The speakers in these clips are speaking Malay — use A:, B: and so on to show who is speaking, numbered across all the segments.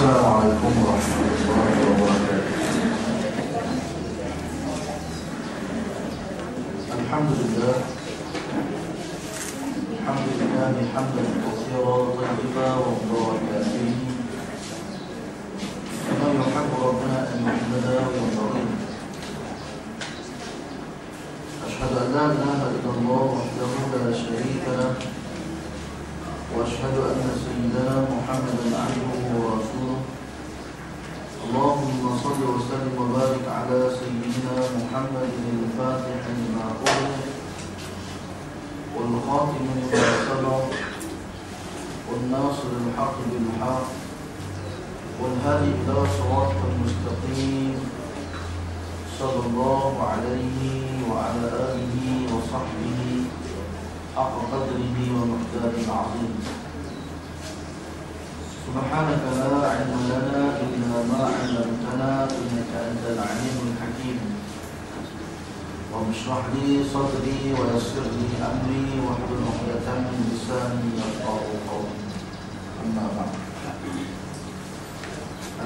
A: Assalamualaikum warahmatullahi wabarakatuh. Alhamdulillah hamdan katsiran thayyiban wa mubarakan fihi kama yuhibbu rabbuna an yuhmada wa yurdi. Asyhadu an la ilaha illallah wahdahu la syarika lah wa asyhadu anna sayyidana Muhammadan abduhu wa rasuluh. Allahumma shalli wa sallim wa barik ala sayyidina Muhammadin al-Fatih lima ughliq wal khatim lima sabaq wan nasir al-haqq bil haqq wal hadi ila siratal mustaqim sallallahu alaihi wa ala alihi wa sahbihi haqqa qadrihi wa miqdarihi al-'azim. Subhanaka la ilma lana illa ma 'allamtana innaka antal 'alimul hakim. Wa bishrah li sadri wa yassir li amri wa hlul 'uqdatam min lisani yafqahu qawli. Amma ba'd.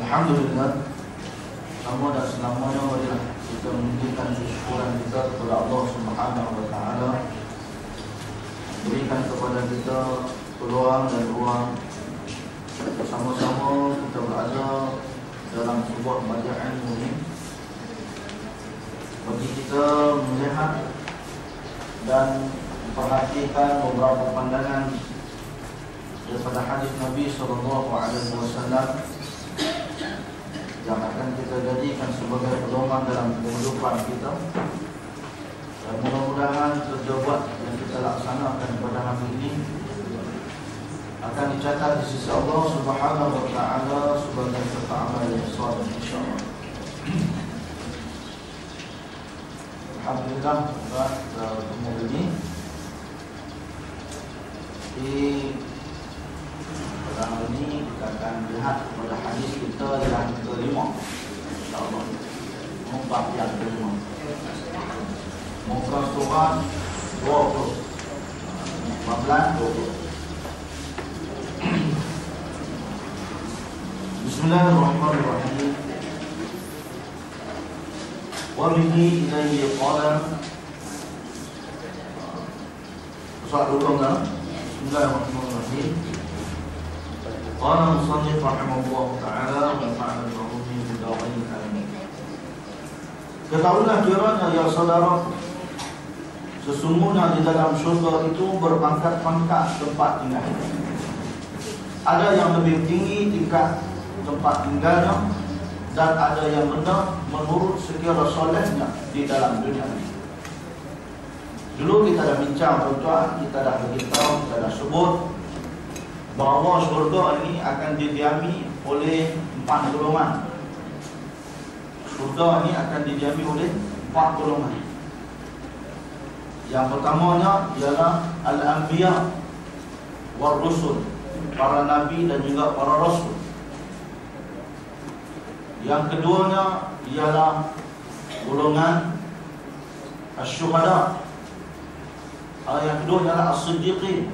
A: Alhamdulillah, semua dan selamanya marilah kita menunjukkan kesyukuran kita kepada Allah Subhanahu wa taala, berikan kepada kita peluang dan ruang bersama-sama kita berada dalam sebuah majlis ilmu ini, bagi kita melihat dan memperhatikan beberapa pandangan daripada hadis Nabi SAW yang akan kita jadikan sebagai pedoman dalam kehidupan kita. Dan mudah-mudahan kerja buat yang kita laksanakan pada hari ini akan dicatat di sisi Allah Subhanahu wa taala sebagai satu amal yang saleh, insyaallah. Alhamdulillah, pada umur ini pada hari ini kita akan lihat pada hadis kita yang kelima, insyaallah. Muka yang kelima, muka surat 20, 15-20. Bismillahirrahmanirrahim. Wa bihi ilayhi qala. Soal dulu kan? Bismillahirrahmanirrahim. Qala musannif rahimahullah ta'ala wa nafa'ana bi-'ulumi bid-da'in alamin. Ketahuilah kiranya ya saudara, sesungguhnya di dalam syurga itu berpangkat-pangkat tempat tinggal. Ada yang lebih tinggi tingkat tempat tinggalnya, dan ada yang benar menurut sekira solehnya di dalam dunia ini. Dulu kita dah bincang tuan-tuan, kita dah beritahu, kita dah sebut bahawa syurga ini akan didiami oleh 4 golongan. Syurga ini akan didiami oleh 4 golongan. Yang pertamanya ialah al-anbiya wal rusul, para nabi dan juga para rasul. Yang keduanya ialah golongan asy-syuhada. Yang kedua ialah as-siddiqin,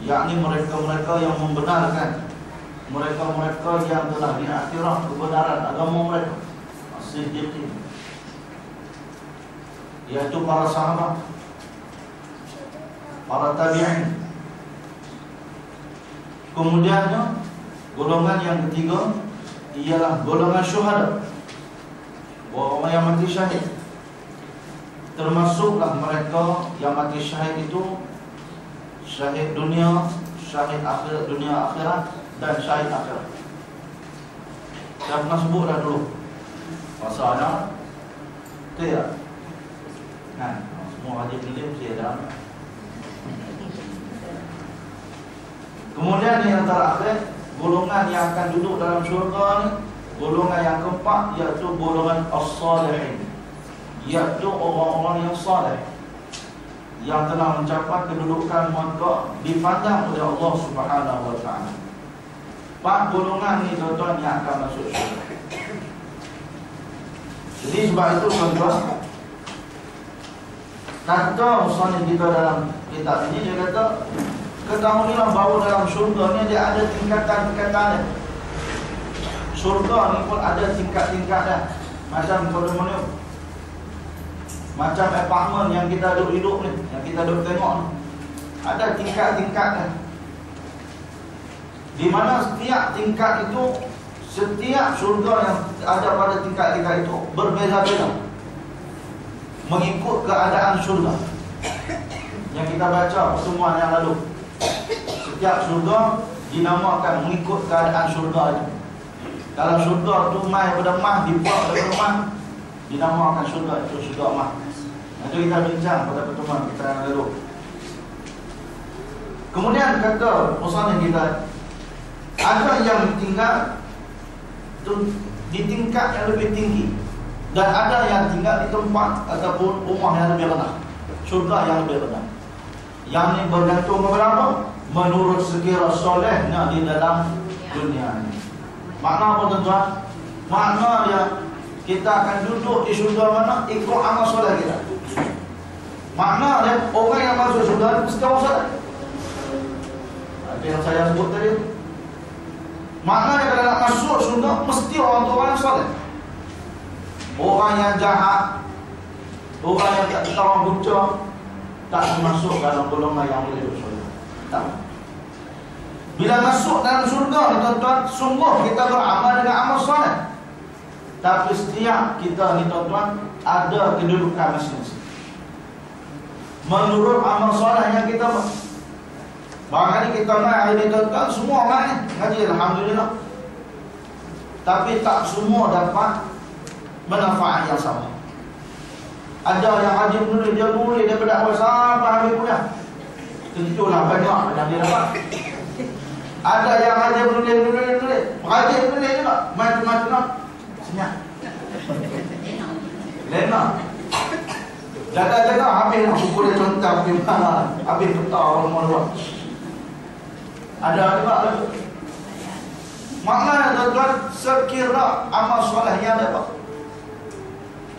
A: yakni mereka-mereka yang membenarkan, mereka-mereka yang telah diiktiraf kebenaran agama mereka, as-siddiqin, yaitu para sahabat, para tabi'in. Kemudiannya golongan yang ketiga ialah golongan syuhada, orang yang mati syahid. Termasuklah mereka yang mati syahid itu syahid dunia, syahid akhirat, dunia akhirat, dan syahid akhirat. Saya pernah sebut dah dulu masalah betul tak? Nah, semua hadis ini mesti ada. Kemudian yang terakhir, golongan yang akan duduk dalam syurga ni, golongan yang keempat, iaitu golongan as-salihin, iaitu orang-orang yang saleh, yang telah mencapai kedudukan mereka dipandang oleh Allah Subhanahu wa taala. 4 golongan ni tuan-tuan yang akan masuk syurga. Jadi sebab itu tuan-tuan, kata musannif kita dalam kitab ini, dia kata, ketahuilah bahawa dalam syurga ni dia ada tingkatan-tingkatan. Surga ni pun ada tingkat-tingkat dah. Macam kondominium, macam apartment yang kita duduk hidup ni, yang kita duduk tengok ni, ada tingkat-tingkat dah. Di mana setiap tingkat itu, setiap surga yang ada pada tingkat-tingkat itu berbeza-beza mengikut keadaan surga. Yang kita baca pertemuan yang lalu, setiap surga dinamakan mengikut keadaan surga itu. Dalam surga tu mai pada mah, dibuat daripada mah, dinamakan surga itu surga mah. Itu kita bincang pada pertemuan kita yang lalu. Kemudian kata pesan kita, ada yang tinggal di tingkat yang lebih tinggi, dan ada yang tinggal di tempat ataupun rumah yang lebih rendah, surga yang lebih rendah. Yang ini bergantung kepada apa? Menurut sekira solehnya di dalam dunia ini. Makna apa tuan-tuan? Makna dia kita akan duduk di surga mana ikut amal soleh kita. Makna dia orang yang masuk surga mesti orang soleh. Itu yang saya sebut tadi. Maknanya kalau nak masuk surga mesti orang yang soleh. Orang yang jahat, orang yang tak tahu buta, tak masuk dalam golongan yang boleh masuk surga. Tak. Bila masuk dalam surga ni tuan-tuan, sungguh kita beramal dengan amal soleh. Tapi setiap kita ni tuan-tuan ada kedudukan masing-masing menurut amal soleh yang kita buat. Barangkali kita main hari ni tuan-tuan, semua main ngaji alhamdulillah, tapi tak semua dapat manfaat yang sama. Ada yang haji menulis, dia boleh daripada awal sampai habis kuliah, tentulah banyak yang dia dapat. Ada yang haji menulis, haji menulis juga, macam-macam senyap lena jaga-jaga habis nak pukul dia contoh di mana, habis betul orang luar. Ada juga. Maknanya tuan-tuan, sekira amal soleh yang dapat,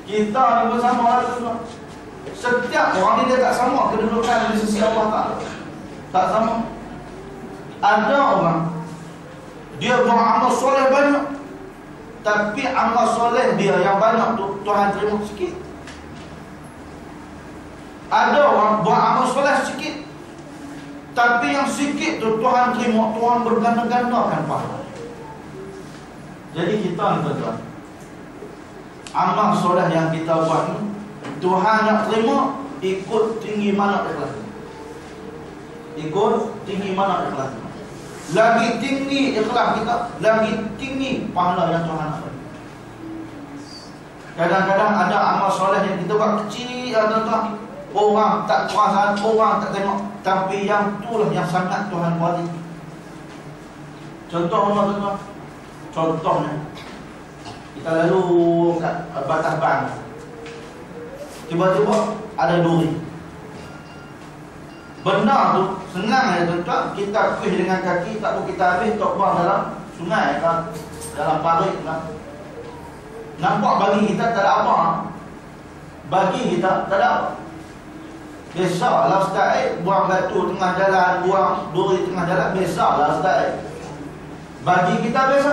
A: kita ni bersama lah tuan-tuan. Setiap orang ni dia tak sama kedudukan di sisi Allah Ta'ala, tak sama. Ada orang dia beramal soleh banyak, tapi amal soleh dia yang banyak tu Tuhan terima sikit. Ada orang beramal soleh sikit, tapi yang sikit tu Tuhan terima, Tuhan berganda-gandakan pahala. Jadi kita ni tuan-tuan, amal soleh yang kita buat ni Tuhan nak terima ikut tinggi mana ikhlas. Ikut tinggi mana ikhlas. Lagi tinggi ikhlas kita, lagi tinggi pahala yang Tuhan nak beri. Kadang-kadang ada amal soleh yang kita buat kecil, tuan-tuan, orang tak perasan, orang tak tengok, tapi yang itulah yang sangat Tuhan buat. Contoh apa tuan-tuan? Contohnya, kita lalu kat batas bang, tiba-tiba ada duri. Benda tu senang ya tuan-tuan, kita kuih dengan kaki, tak boleh kita habis, tak buang dalam sungai kan, dalam parit kan. Nampak bagi kita tak ada apa, bagi kita tak ada apa. Biasalah ustaz, buang batu tengah jalan, buang duri tengah jalan, biasalah ustaz. Bagi kita biasa.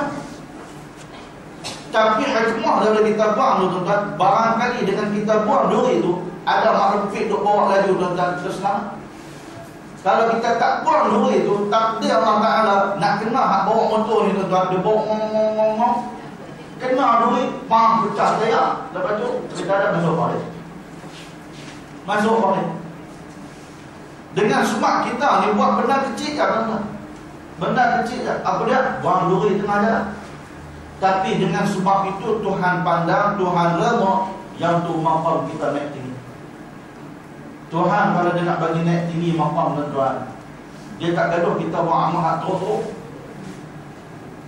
A: Tapi hikmah daripada kita buang tu tuan-tuan, barangkali dengan kita buang duri tu, ada makhluk fit duk bawa laju tuan-tuan, kita selamat. Kalau kita tak buang duri tu, takdir Allah Ta'ala nak kena hak bawa motor ni tuan-tuan, dia bawa ngomong-ngomong, kena duri, pang pecah saya. Lepas tu kita ada masuk balik. Masuk balik. Dengan sebab kita ni buat benda kecil je tuan-tuan. Benda kecil je. Apa dia? Buang duri tengah jalan. Tapi dengan sebab itu Tuhan pandang, Tuhan rema yang tu maqam kita naik tinggi. Tuhan kalau dia nak bagi naik tinggi maqam tuan-tuan, dia tak gaduh kita buat amal hak teruk-teruk.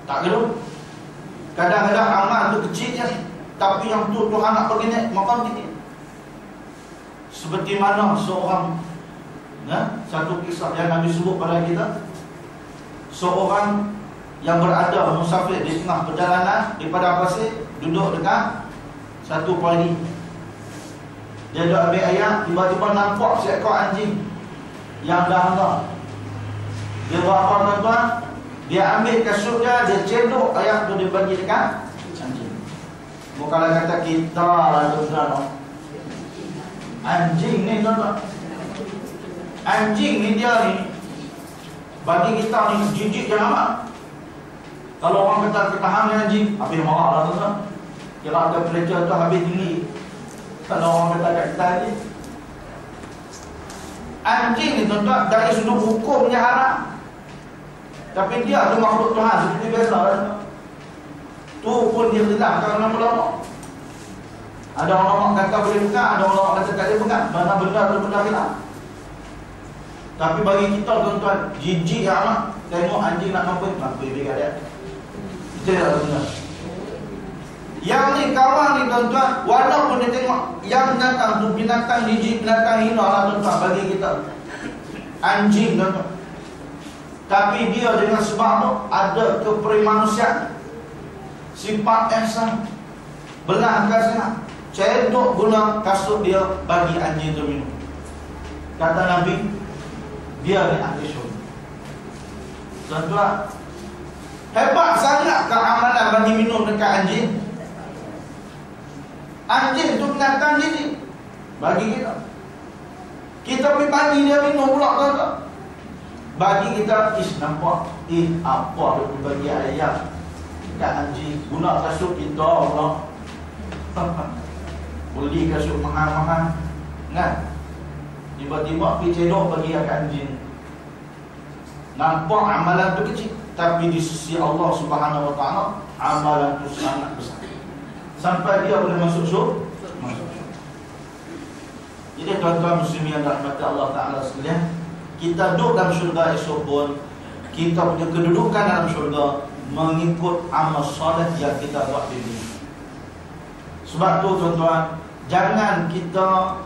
A: Tak gaduh. Kadang-kadang amal tu kecil je, tapi yang tu Tuhan nak bagi naik maqam tinggi. Seperti mana seorang, satu kisah yang Nabi sebut pada kita, seorang yang berada musafir di tengah perjalanan di padang pasir, duduk dekat satu padi. Dia duduk ambil air, tiba-tiba nampak seekor anjing yang dah hantar. Dia buat apa tuan-tuan? Dia ambil kasut dia cedok ayat tu dia bagi dekat anjing. Bukanlah kata kita lah tuan-tuan. Anjing ni tuan-tuan. Anjing ni dia ni bagi kita ni jijik je amat. Kalau orang kata ketahan dengan anjing, habis marah lah tuan-tuan. Kira ada pelacur tu habis tinggi. Kalau orang kata kat kita ni, anjing ni tuan-tuan dari sudut hukumnya haram. Tapi dia tu makhluk Tuhan seperti biasa lah. Tu pun dia hilangkan lama-lama. Ada orang kata boleh pegang, ada orang kata tak boleh pegang. Mana benda tu benda hilang. Tapi bagi kita tuan-tuan, jijik amat tengok anjing nak nampak dekat dia. Itu dah tuan-tuan. Yang ni kawan ni tuan-tuan, walaupun dia tengok yang datang tu binatang jijik, binatang hina lah tuan-tuan bagi kita. Anjing tuan-tuan. Tapi dia dengan sebab tu ada keperimanusiaan, sifat ihsan, belah kasihan, cedok guna kasut dia bagi anjing tu minum. Kata Nabi, dia ni ahli syurga. Tuan-tuan, hebat sangat keamanan bagi minum dekat anjing. Anjing tu binatang jijik bagi kita. Kita pergi bagi dia minum pula tuan-tuan. Bagi kita, nampak apa dia bagi ayam dekat anjing. Guna kasut kita pula. Beli kasut mahal-mahal kan? Tiba-tiba pergi cedok bagi dekat anjing. Nampak amalan tu kecil, tapi di sisi Allah Subhanahu Wa Taala amalan tu sangat besar. Sampai dia boleh masuk syurga. Jadi tuan-tuan muslimin yang dirahmati Allah Taala sekalian, kita duduk dalam syurga esok pun kita punya kedudukan dalam syurga mengikut amal soleh yang kita buat di dunia. Sebab tu tuan-tuan, jangan kita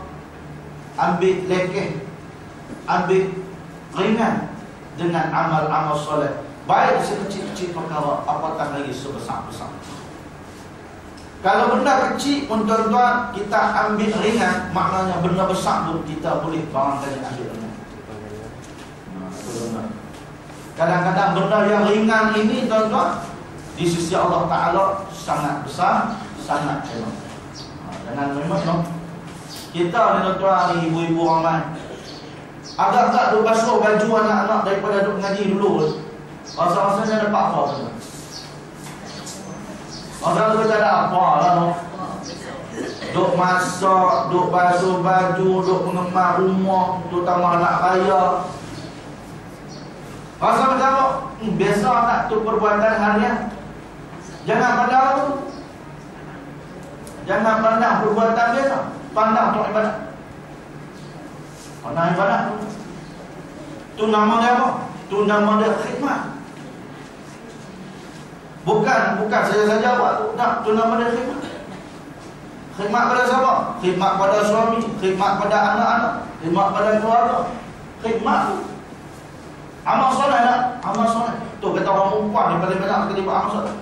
A: ambil lekeh, ambil ringan dengan amal-amal soleh, baik sekecil-kecil perkara, apatah lagi sebesar-besar. Kalau benda kecil pun tuan-tuan kita ambil ringan, maknanya benda besar pun kita boleh barangkali ambil ringan. Kadang-kadang benda yang ringan ini tuan-tuan di sisi Allah Ta'ala sangat besar, sangat hebat. Jangan memang no? Kita ni tuan-tuan, ibu-ibu ramai agak-agak duk basuh baju anak-anak daripada duk ngaji dulu. Rasa-rasanya dapat apa tuan-tuan? Orang tu tak ada apa lah no? Duk masak, duk basuh baju, duk mengemar rumah, duk tambah anak raya. Rasa macam apa? Biasa tak tu perbuatan harian. Jangan pandang tu. Jangan pandang perbuatan biasa. Pandang tu ibadat. Pandang ibadat tu. Tu nama dia apa? Tu nama dia khidmat. Bukan saja-saja buat tu. Tak, tu nama dia khidmat. Khidmat pada siapa? Khidmat pada suami, khidmat pada anak-anak, khidmat pada keluarga. Khidmat tu. Amal soleh tak? Amal soleh. Tu kata orang perempuan ni paling banyak kena buat amal soleh.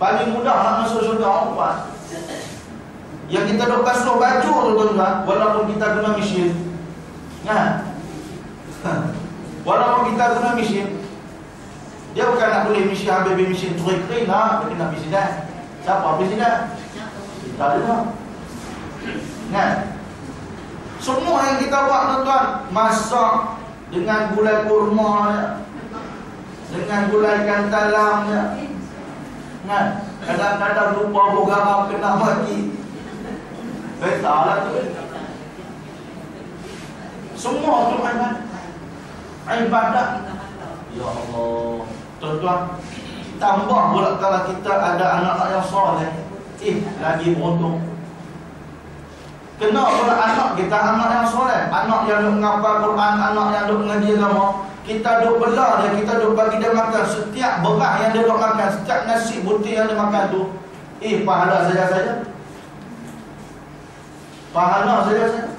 A: Paling mudah nak masuk syurga orang perempuan. Yang kita duk basuh baju tu tuan-tuan, walaupun kita guna mesin. Kan? Walaupun kita guna mesin, dia bukan nak boleh mesin habis mesin kering lah, dia kena presiden. Siapa presiden? Kita ada. Kan? Semua yang kita buat tuan-tuan, masak dengan gulai kurma, dengan gulai ikan talam, kan? Kadang-kadang lupa garam kena mati. Betul lah tu. Semua tu ibadat. Ya Allah, tuan-tuan, tambah pula kalau kita ada anak-anak yang soleh, lagi beruntung. Kena pula anak kita, anak yang soleh, anak yang duk menghafal Quran, anak yang duk mengaji agama. Kita duk bela dia, kita duk bagi dia makan. Setiap beras yang dia duk makan, setiap nasi putih yang dia makan tu, pahala saja-saja. Pahala saja-saja.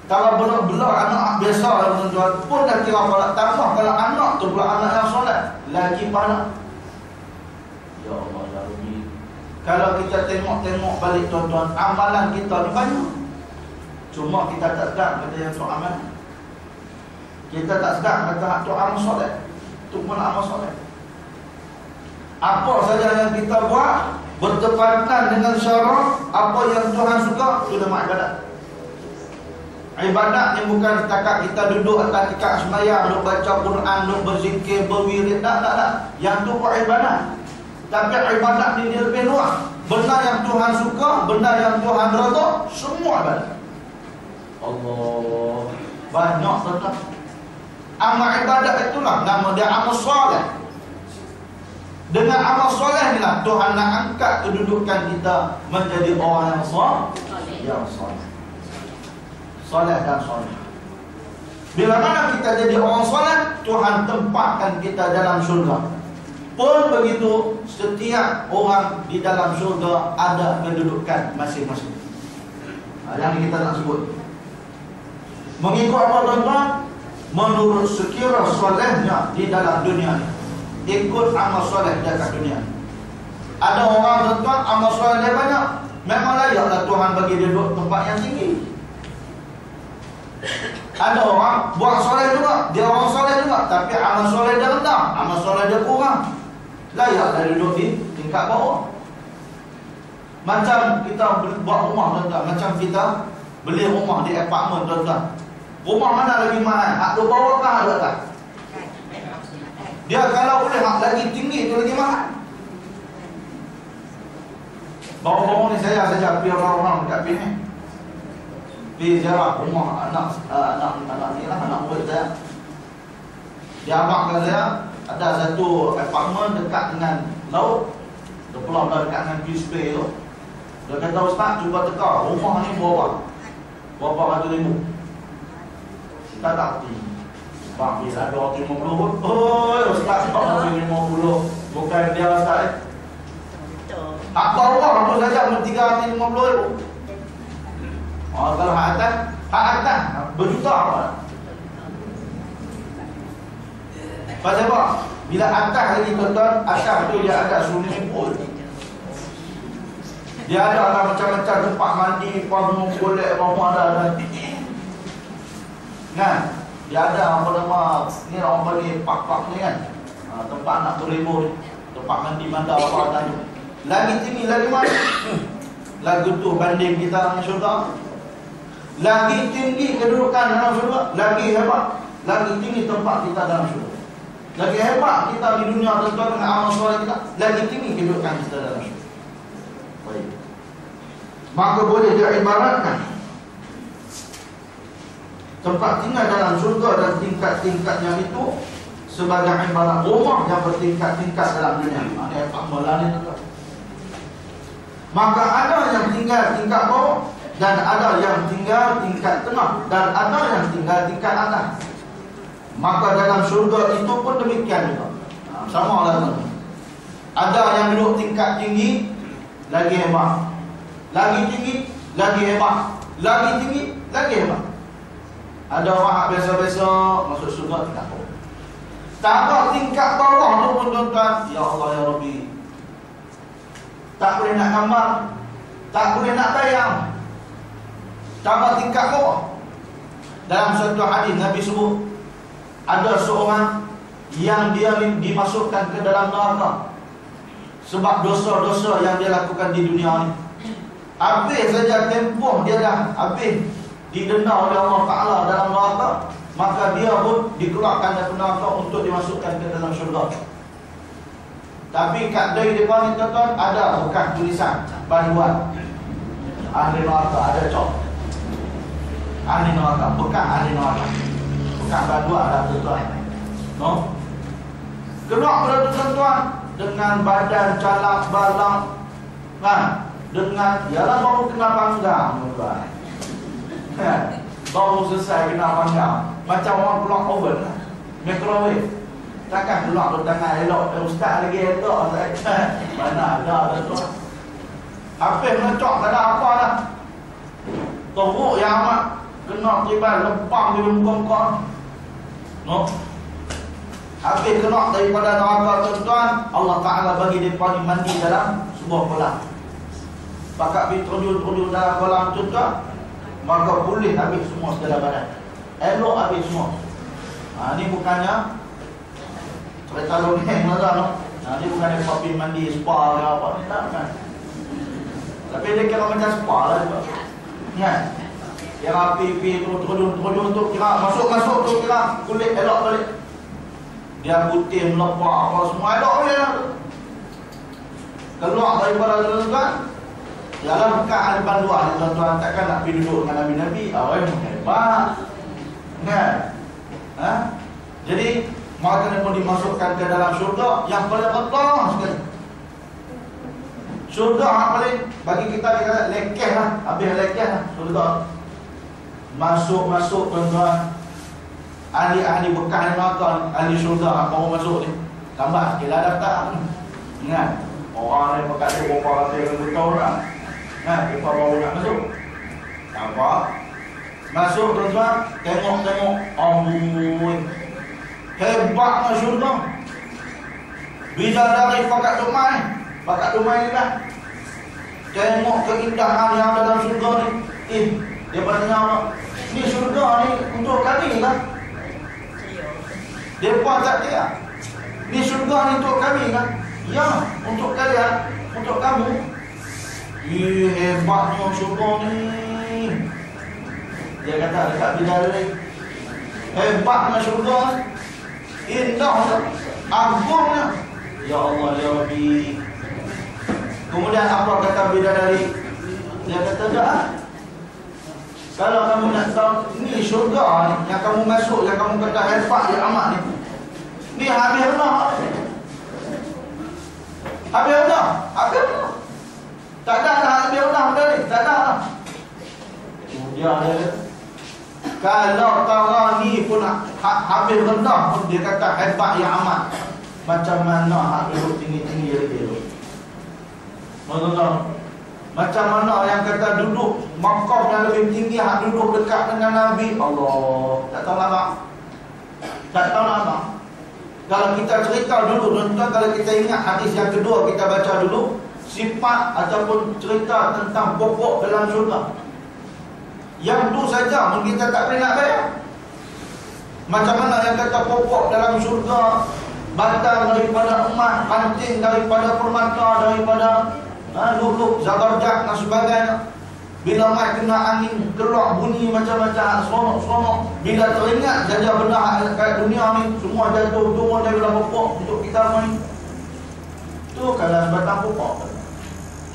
A: Kalau bela anak biasa tuan-tuan pun dah kira pahala. Tambah kalau anak tu pula anak yang soleh, lagi pahala. Ya Allah, ya Rabbi. Kalau kita tengok balik tuan-tuan, amalan kita ni banyak. Cuma kita tak kata yang tu amal. Kita tak sedar kata tu amal soleh. Itu pun amal soleh. Apa saja yang kita buat bertepatan dengan syarak, apa yang Tuhan suka, itu nama ibadat. Ibadat ni bukan setakat kita duduk atas tikar sembahyang, duduk baca Quran, duduk berzikir, berwirid. Tak. Yang tu buat ibadat. Tapi ibadat ni dia lebih luas. Benda yang Tuhan suka, benda yang Tuhan redha, semua ibadat. Allah, banyak tetap. Amal ibadat itulah nama dia amal soleh. Dengan amal soleh inilah Tuhan nak angkat kedudukan kita menjadi orang yang soleh. Soleh dan soleh. Bila mana kita jadi orang soleh, Tuhan tempatkan kita dalam syurga. Pun begitu, setiap orang di dalam syurga ada kedudukan masing-masing. Yang kita nak sebut. Mengikut apa tuan-tuan? Menurut sekira solehnya di dalam dunia ni, ikut amal soleh di atas dunia. Ada orang tuan-tuan amal soleh dia banyak, memang layaklah Tuhan bagi dia duduk tempat yang tinggi. Ada orang buat soleh juga, dia orang soleh juga, tapi amal soleh dia rendah, amal soleh dia kurang, layaklah duduk di tingkat bawah. Macam kita buat rumah tuan-tuan, macam kita beli rumah di apartmen tuan-tuan. Rumah mana lagi mahal? Hak tu bawah kah hak atas? Dia kalau boleh hak lagi tinggi tu lagi mahal. Bawah-bawah ni saya saja pergi orang-orang dekat Penang. Pergi ziarah rumah anak ni lah, anak murid saya. Dia abangkan saya, ada satu apartmen dekat dengan laut. Dia pulau dekat dengan Peace Bay tu. Dia kata, Ustaz, cuba teka rumah ni berapa ratus ribu. Kita tak hati. Bang, bila 250. Oh, Ustaz, 250. Bukan dia Ustaz. Hak bawah tu saja 350 ribu. Oh, kalau hak atas berjuta apa? Pasal apa? Bila atas lagi tuan-tuan, atas tu dia ada swimming pool. Dia ada macam-macam tempat mandi, panggung, golek, rumah ada. Kan? Dia ada apa nama ni, orang bagi pak-pak ni kan, tempat nak beribu, tempat mandi mandar apa tadi. Lagi tinggi lagi mana? Lagu tu banding kita dengan syurga. Lagi tinggi kedudukan dalam syurga, lagi hebat. Lagi tinggi tempat kita dalam syurga. Lagi hebat kita di dunia tuan-tuan dengan amal soleh kita, lagi tinggi kedudukan kita dalam syurga. Baik. Maka boleh diibaratkan tempat tinggal dalam syurga dan tingkat-tingkatnya itu sebagai ibarat rumah yang bertingkat-tingkat dalam dunia. Ada apa melani tu. Maka ada yang tinggal tingkat bawah, dan ada yang tinggal tingkat tengah, dan ada yang tinggal tingkat atas. Maka dalam syurga itu pun demikian juga. Sama lah. Ada yang duduk tingkat tinggi, lagi hebat. Lagi tinggi, lagi hebat. Lagi tinggi, lagi hebat. Ada orang biasa-biasa masuk syurga tingkat bawah. Tak tingkat bawah tu pun tuan-tuan, ya Allah ya Rabbi, tak boleh nak gambar, tak boleh nak bayang. Tak tingkat bawah. Dalam satu hadis Nabi sebut, ada seorang yang dia dimasukkan ke dalam neraka sebab dosa-dosa yang dia lakukan di dunia ni. Habis saja tempoh dia dah habis, didenda oleh Allah Ta'ala dalam neraka, maka dia pun dikeluarkan dari neraka untuk dimasukkan ke dalam syurga. Tapi kat dari depan ni tuan-tuan ada bekas tulisan panduan ahli neraka, ada cop ahli neraka, bekas ahli neraka, bekas panduan ada tuan-tuan. No? Keluar pada tuan-tuan dengan badan calak balang, kan? Dengan ialah baru kena panggang tuan-tuan. Baru selesai kena panggang, macam orang keluar oven, microwave. Takkan keluar tu tangan elok, ustaz lagi elok saya. Mana ada tuan. Habis melecok tak ada apa dah. Teruk yang amat, kena tiba lempang di muka. No. Habis kena daripada neraka tuan-tuan, Allah Ta'ala bagi mereka mandi dalam sebuah kolam. Pakat pergi terjun dalam kolam tuan-tuan, maka pulih habis semua segala badan. Elok habis semua. Ni bukannya cerita dongeng lah. Ni bukannya papi mandi spa ke apa ni, tak kan. Tapi dia kira macam spa lah juga. Kan? Kira api-api tu, terjun tu, kira masuk tu, kira kulit elok balik. Dia putih, melepak apa semua elok boleh lah. Keluar daripada tuan-tuan, ialah bukan ada panduan tuan-tuan, takkan nak pergi duduk dengan Nabi-Nabi. Awak hebat. Kan? Jadi maka pun dimasukkan ke dalam syurga yang paling Allah sekali. Syurga yang paling bagi kita lekeh lah, habis lekeh lah syurga. Masuk tuan-tuan. Ahli-ahli bekas ni maka ahli syurga apa mau masuk ni. Lambat sikit lah datang. Ingat, orang ni bekas dia berapa ratus juta orang. Berapa baru nak masuk. Tak apa. Masuk tuan-tuan, tengok. Amboi. Hebatnya syurga. Bidadari pakat dumai ni dah. Tengok keindahan yang dalam syurga ni. Dia bertanya apa? Ni syurga ni untuk kami kan? Dia pun tak dia. Ni syurga ni untuk kami kan? Ya, untuk kalian, untuk kamu. Hebatnya syurga ni. Dia kata dekat bidadari. Hebatnya syurga ni. Indahnya, agungnya. Ya Allah, ya Rabbi. Kemudian apa kata bidadari? Dia kata dah. Kalau kamu nak tahu ni syurga ni yang kamu masuk, yang kamu kata hebat yang amat ni habis dah. Habis dah. Tak ada dah habis dah benda ni. Tak ada dah. Kemudian dia kalau tara ni pun habis rendah pun dia kata hebat yang amat. Macam mana hak duduk tinggi-tinggi dia. Tuan-tuan, macam mana yang kata duduk maqam yang lebih tinggi, hak duduk dekat dengan Nabi. Allah, tak tahu lama. Kalau kita cerita dulu tuan-tuan, kalau kita ingat hadis yang kedua kita baca dulu, sifat ataupun cerita tentang pokok dalam syurga. Yang tu saja mungkin kita tak boleh nak bayar. Macam mana yang kata pokok dalam syurga, batang daripada emas, ranting daripada permata, daripada luk-luk, zabarjat dan sebagainya. Bila mai kena angin, keluar bunyi macam-macam, seronok-seronok. Bila teringat saja benda kat dunia ni, semua jatuh turun daripada pokok untuk kita main. Tu kalau batang pokok.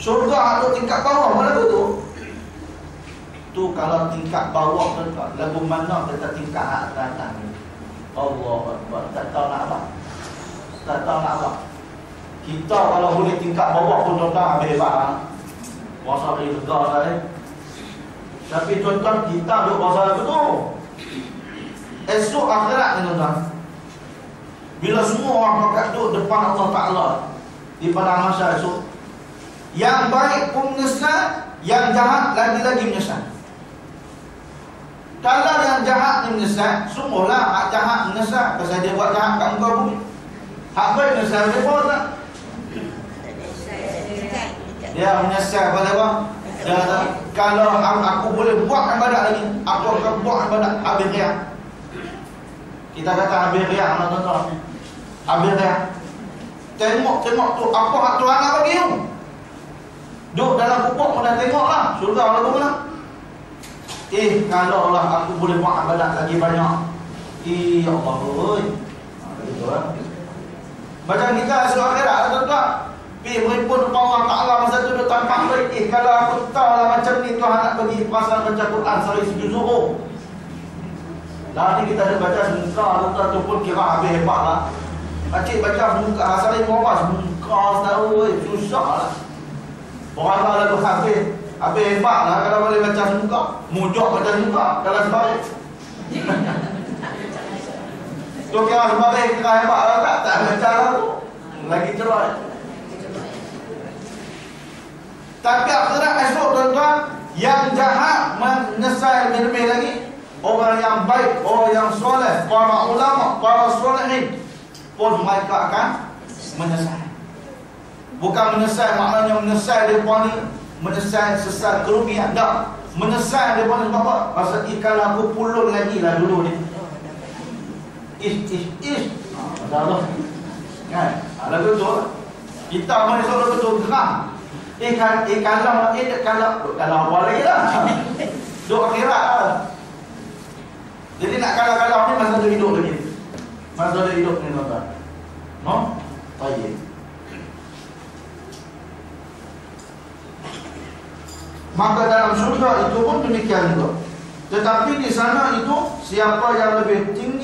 A: Syurga ada tingkat bawah, mana tu? Tu kalau tingkat bawah tu, lagu mana kita tingkat atas ni. Allah Akbar, tak tahu nak apa. Kita kalau boleh tingkat bawah pun tuan-tuan habis hebat lah. Puasa beri lega saya. Tapi tuan-tuan, kita duduk puasa tu esok akhirat ni tuan-tuan, bila semua orang pakat duduk depan Allah Ta'ala di padang mahsyar esok, yang baik pun menyesal, yang jahat lagi-lagi menyesal. Kalau yang jahat ni menyesal, sungguhlah hak jahat menyesal pasal dia buat jahat kat muka bumi. Hak baik menyesal dia buat tak? Dia menyesal pada apa? Dia kata, kalau aku boleh buat ibadat lagi, aku akan buat ibadat habis riak. Kita kata habis riak, tuan-tuan. Habis riak. Tengok tu, apa hak Tuhan nak bagi tu? Duduk dalam pupuk pun dah tengok lah. Syurga lagu mana? Kalau lah aku boleh buat ibadat lagi banyak. Ya Allah, macam kita esok akhirat, tuan-tuan. Meripun Allah Ta'ala masa tu dia tampak baik. Kalau aku tahu lah macam ni Tuhan nak bagi perasaan baca Quran sehari sejuzuk. Tadi kita ada baca semuka, tuan-tuan tu pun kira habis hebat lah. Pakcik baca semuka, sehari berapa semuka setahu, susah lah. Orang tak lagu habis hebat lah kalau boleh baca semuka. Mujok baca semuka, kalau sebalik. Tu kira sebalik, kira hebat lah tak baca lah tu. Lagi cerah. Tapi akhirat esok tuan-tuan, yang jahat menyesal lebih-lebih lagi. Orang yang baik, orang yang soleh, para ulama, para solehin pun mereka akan menyesal. Bukan menyesal maknanya menyesal mereka ni menyesal sesat kerugian. Tak, menyesal mereka ni sebab apa? Pasal kalau aku pulun lagi lah dulu ni. is. Allah. Kan? Lagu tu kita masuk lagu tu geram. Kalau awal lagi lah. Duk akhirat lah. Jadi nak kalau ni masa ada hidup lagi. Masa ada hidup ni tuan-tuan. No? Baik. Maka dalam surga itu pun demikian juga. Tetapi di sana itu siapa yang lebih tinggi